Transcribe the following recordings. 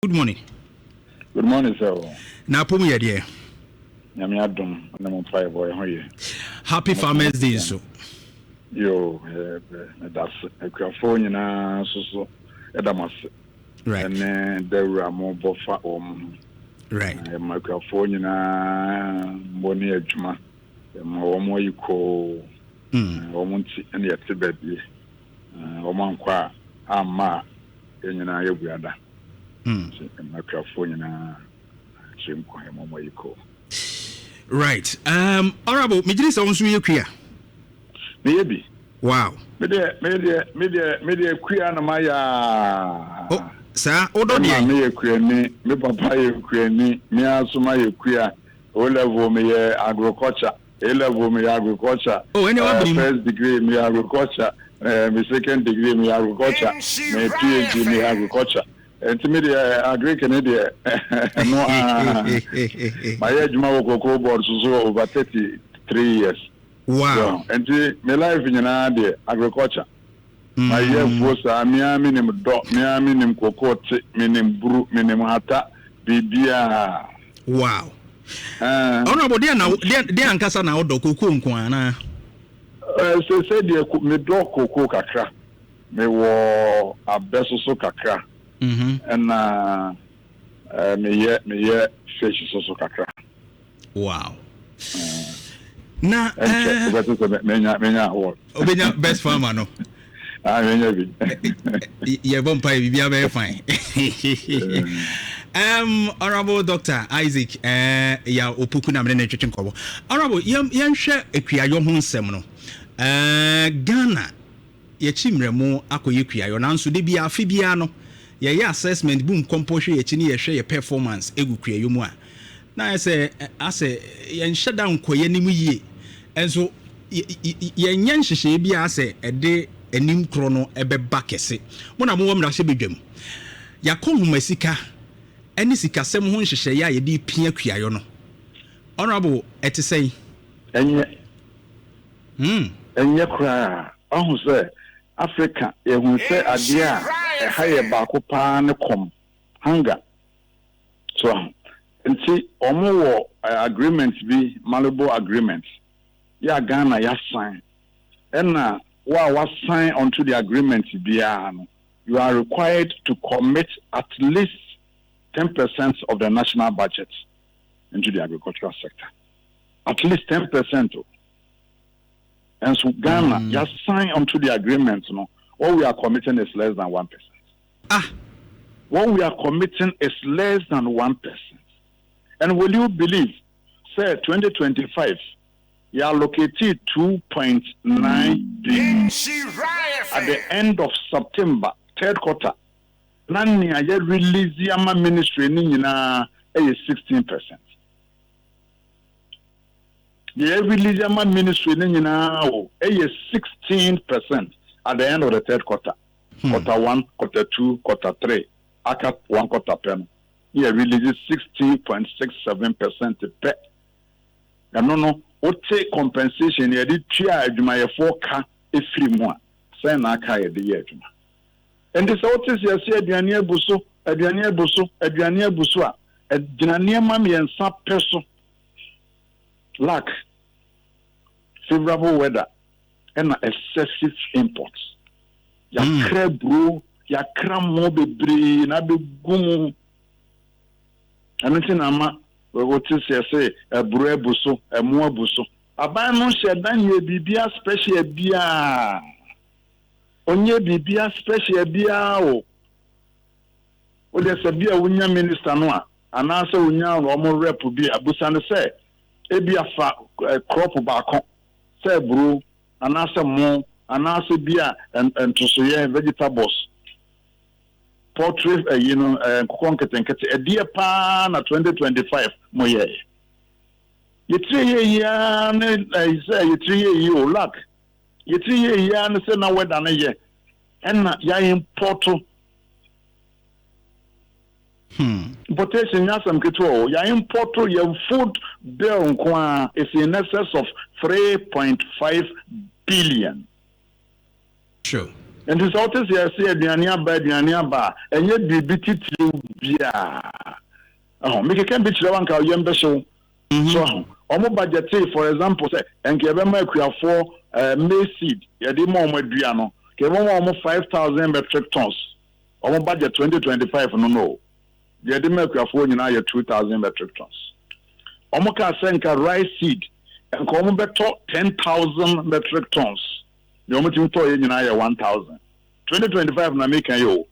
Good morning. Good morning, sir. Na pomu ye de. Nyame adom na mo fire boy ho ye. Happy Farmers Day so. Yo, that's akwafo nyina so edamas. Right. And there mo bofa Right. Akwafo nyina mboni adwuma. Mo yiko nti ene yete baabi. Ankwa ama nyina yebuada. Akwafo nyina chimko mo yiko. Right. Honorable, me just want to you queer. Maybe. Wow. Media queer na maya. Oh, sir, odo dey. Me queer ni, me papa ye queer ni, me asuma ye queer. O level me ye agriculture, A level me agriculture. Oh, anyone first degree me agriculture, me second degree me agriculture, me PhD me agriculture. Media agri Canada. No, my age my cocoa board so over 33 years. Wow. And my life in agriculture. My year was a minim dot, minim cocoa, minim brew, minim hata, bibia. Wow. Honorable, dear now, dear Ankasa now, do cocoa nkwana. So said me dog cocoa kakra. Me wo a beso so kakra. And me fish so kakra. Wow. Na Obenya best farmer no. Yeah, bumpy be very fine. Honorable Dr. Isaac ya Opoku na mene twetwe nkobo. Honorable yem hwe akuayo ho nsem no. Ghana ye chimremu akoye akuayo nanso de bia afi bia no. Ye assessment boom composure ye chi ne ye hwe ye performance egu akuayo mu a. Na say ase ye nhye da nkoye nimu yie. Enso ye nyen hyehyɛ bia ase ede anim kro no ebeba kese. Mo na mo wom na hye bedwam. Yakɔ homa sika eni sikasɛm ho nhyehyɛ ya ye di pia akuayo no. Honorable etesɛn enye kra ahu sɛ Africa ehun sɛ ade a ɛha yɛ baako paa ne kom hunger so nti omo wɔ agreement bi Malabo agreement ya Ghana ya sign ɛna wa sign onto the agreement biara no you are required to commit at least 10% of the national budget into the agricultural sector. At least 10%. And so Ghana, you sign onto the agreement, you know, what we are committing is less than 1%. What we are committing is less than 1%. And will you believe, say 2025, you allocated 2.9 billion at the end of September, third quarter. Nani aye release yama ministry ni nyina 16%. Ye release yama ministry ni nyina 16% at the end of the third quarter. Quarter 1, quarter 2, quarter 3. Aka 1 quarter pen. Ye release 60.67% pe. No. Ote compensation ye di tia adwuma ye foka efiri mu a. Say na aka ye di adwuma. And this autis you see aduane abuso a aduane ma me ensa peso lack favorable weather and excessive imports ya krebro ya kramo bebre na be gum anti na ma autis you say ebro abuso emo abuso aban no shedan ye bibia special bia onye bibia special bia o de se bia wonya minister no a anase wonya omo rep bia abusa ne se e bia fa crop baako se bro anase mo anase bia entosoye vegetables poultry kokonketenkete e dia pa na 2025 mo ye yetri ya ne say yetri ye o lack yetri ye ya ne se na weda na ye enna ya import importation ya some keto ya import your food bill nkwa is in excess of 3.5 billion. Sure. And this authors here say aduane aba enye bibi titiri bia make a can be chira nka yembe so so omo budget for example say enke ebe ma akua for maize seed ye dey mo adua no ke mo 5,000 metric tons omo budget 2025 no ye dey ma akua for nyina ye 2,000 metric tons omo ka say nka rice seed enke omo beto 10,000 metric tons the omo tin to ye nyina ye 1,000 2025 na make yo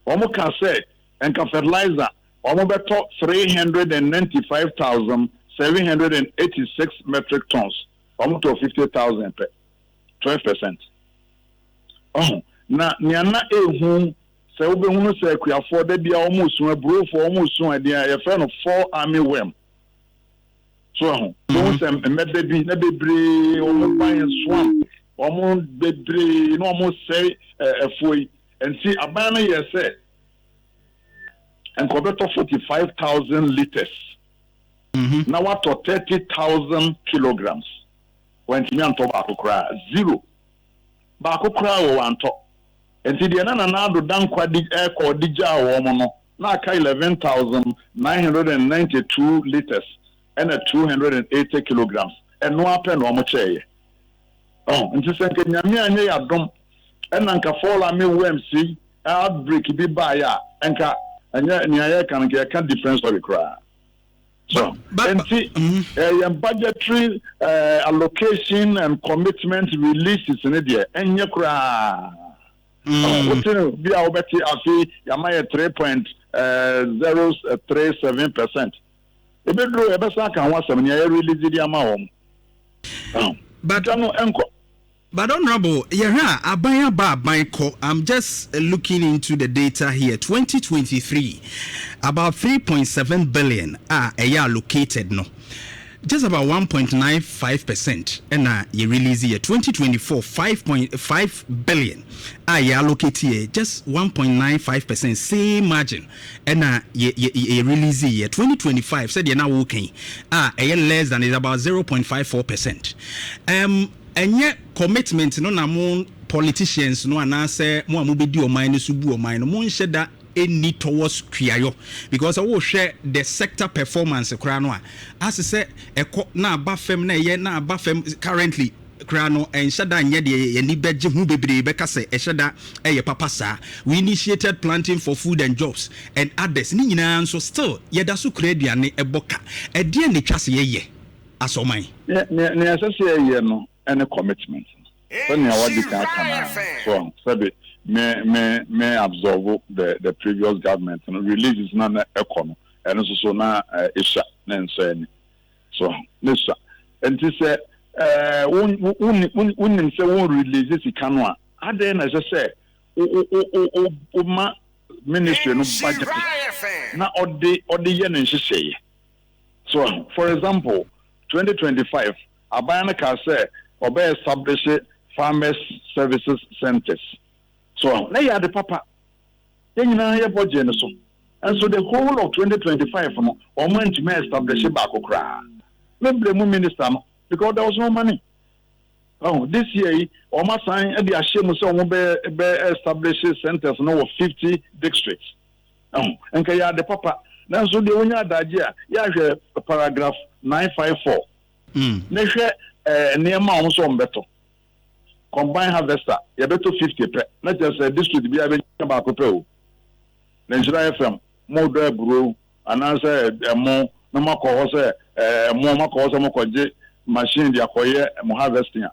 omo ka say enka fertilizer omo beto 395,786 metric tons omo to 50,000 per 12%. Na niana ehu se obehunu se akuafo da bia omo sun aburo for omo sun ade ye fe no 4 army worm so omo se mebe bi na bebre omo ban swamp omo bebre no omo say efoi enti aban na ye say and better 45,000 liters. Now what to 30,000 kilograms. When me on top zero. Bako kra o wanto. And see the na do dan kwadi air ko dija o mono. Na ka 11,992 liters and 280 kilograms. And no happen no mo cheye. And just say nyame anye ya dom. And anka fall me WMC outbreak bi ba ya anka and Nhyira can difference of the crowd. So, budgetary allocation and commitment releases in the and your crowd. Be our betty afi Yamaya 3.037%. If you do a best can once a year release the amount. But But Honorable, Abaya Banko, I'm just looking into the data here. 2023, about 3.7 billion are allocated no. Just about 1.95%. And you release here 2024 5.5 billion are allocated here, just 1.95%, same margin. And you release here 2025 said you're now working less than, it's about 0.54%. And yet commitment no na mo politicians no anase mo amubedi o man no subu o man no mo nhye da any towards kriayo because I will share the sector performance kra no as say eko na aba fam na ye na aba fam currently kra no enhye da nye de ye ni beje hu bebre be ka se ehye da eye papa sa we initiated planting for food and jobs and others ni nyina nso still ye da so kra aduane eboka e de ne twase ye asoman ne asase ye no and a commitment. When I so may absorb the previous government and release is not economy and also now isha and so this and this wouldn't say won't release this canoa. And then as I say ministry no budget now or the yen and say so for example 2025 Abana can say or establish farmers services centers. So they are the papa. Then you know budget so. And so the whole of 2025 or meant to establish a Bakokra. Maybe the minister because there was no money. Oh, this year or my sign at the Ashim so establish centers no 50 districts. Oh, and kaya the papa. Now so the only idea, yeah, paragraph 954. Neshe near also better. Combined harvester, you better 50 per. Not just a district be able to back up. Nhyira FM, more bro, and answer more, no more cause, more machine, the acquire, more harvesting.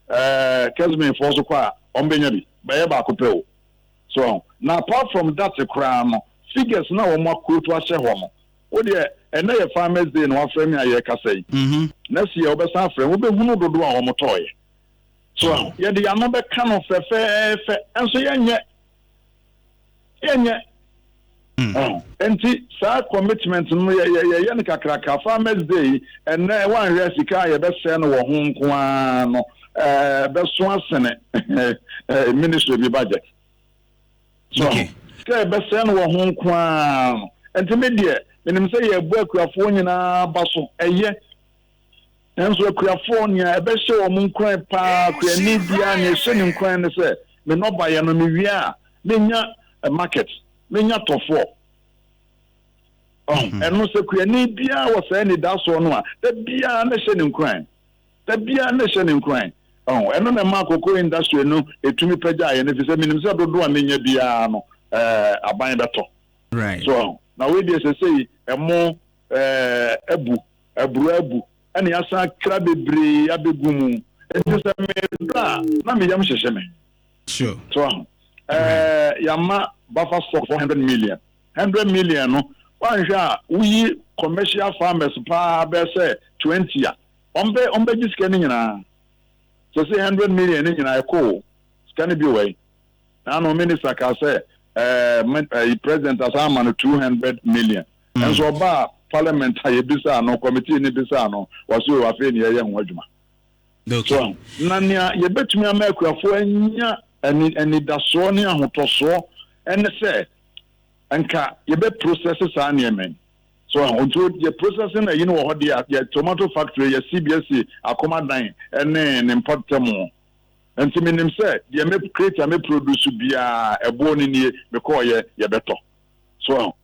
Kesme for so far, on Benyabi, by a back up. So now, apart from that, a crown figures now more cool to a home. Oh, dear. And now farmers day no aframe aye ka say next year obesa aframe we be hunu dodo a omotoy so ye de ano be ka no fefe enso yenye enti sa commitment no ye ne kakraka farmers day and na one resika ye be se no wo ho nko no be so asene ministry bi budget so ke be se no wo ho nko enti me de and say a book of one in a basso a year. And so California, a best show among crime park, a Nidia, and a sending crime, say, me no buy no me wia menya a market menya tofo eno se kuya ni bia wo say ni da so no a da bia na hye ni nkran eno na ma koko industry no etumi pagya ye ne fi se minim se dodo a menya bia no aban beto right so na we dey say emo abu ani asa kra bebre abegu mu enti se me da na me yam hyehye me sure so yama buffer stock 100 million no one sha we commercial farmers pa be say 20 ya ombe jiske ni nyina so say 100 million ni nyina ko scan bi way na no minister ka say president asama no 200 million and so ba parliament aye bisa no committee ni bisa no waso wa fe ni ye ho adwuma so na nia ye betumi amakuafo anya ani daso ni ahotoso ene say anka ye be process sa na yemen so until the processing na you know what the tomato factory ya CBSC akomadan ene ne importamo enti minim say the me create me produce bia ebo ni nie me call ye beto so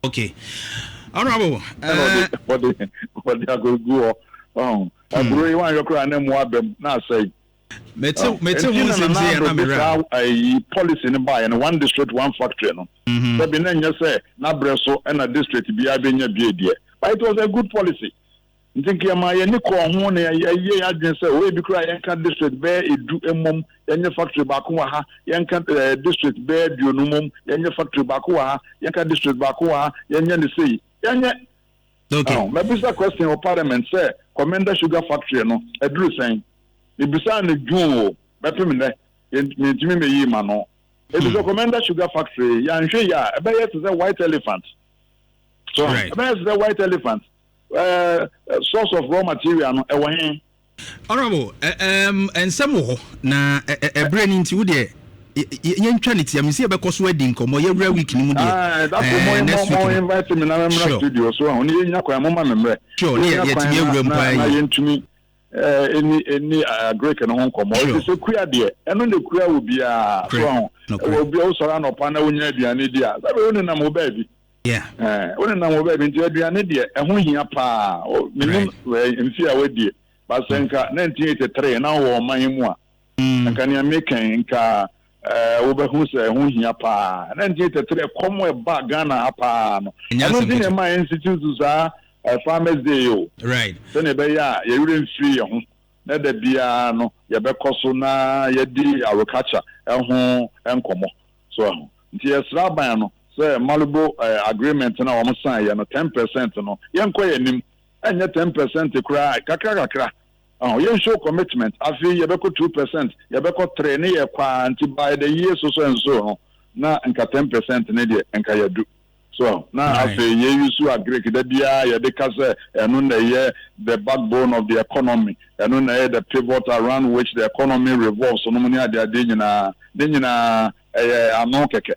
okay honorable what they go abro you want your cry na mo abem na say Mete who say na mera a policy in buy and one district one factory no so be na say na breso and a district bia benya bia die but it was a good policy thinking am I ni ko ho na ye adwen say we bi kra yenka district be edu emom yenye factory ba ko ha yenka district be bionumom yenye factory ba ko ha yenka district ba ko ha yenye ne sei yenye okay maybe the question of parliament say Commander Sugar Factory no edru saying ibisa ne dwon bepem ne mentimi meyi ma no ebisa Commander Sugar Factory ya nhwe ya ebe ye to say white elephant so ebe ye to say white elephant source of raw material no ewo hen honorable ensem ho na ebre ni nti wo de yentwa ne tia mesi ebe koso adi nkomo ye wura week ni mu de that's more invite me na memra studio so oni nya kwa mama memre sure ne ye timi wura mpa na yentumi any Greek no hon komo o se kuya de eno ne kuya wo bia so wo bia o sora no pa na wonya aduane dia sabe woni na mo ba bi woni na mo ba bi nti aduane de ho hia pa minim mfi a wadie basenka 1983 na wo man mu a nka ne mekan nka wo be hu se ho hia pa 1983 komo e ba Ghana pa no eno din e ma institute za farmers day yo right so ne be ya ye yure free ho na da bia no ye be koso na ye di agriculture ho enkomo so nti esra ban no say Malibu agreement na wo san ye no 10% no ye nko ye nim enye 10% kura kakra ye show commitment afi ye be ko 2% ye be ko 3 ne ye kwa nti by the year so and so no na nka 10% ne de nka ye do so now after ye use agree that dia ye de kase enu na ye the backbone of the economy enu na ye the pivot around which the economy revolves so no money ade nyina ano keke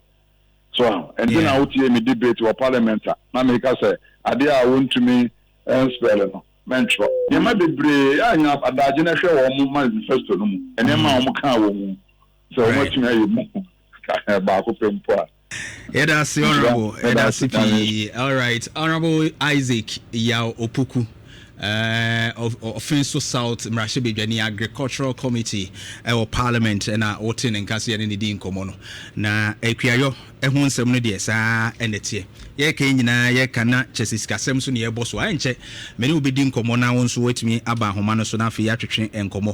so and then out here me debate or parliament na me kase ade a want to me spell no mentro ye ma bebre anya adaje na hwe wo mo manifesto no mu ene ma wo ka wo mu so wo tumi ayi mu ba ko pempo a that's honorable. That's all right. Honorable Isaac Yao Opoku, of Offenso South Mrashebejani Agricultural Committee or Parliament and Otin and Cassia and Nidin Komono. Na Equiayo, ehun nsɛm no deɛ saa ɛnɛtie yɛ ka nyinaa yɛ kana kyɛsisika sɛm so ne yɛ bɔ so ankyɛ mene wobɛdi nkɔmmɔ na wo nso watumi aba ahoma no so na afei atwetwe nkɔmmɔ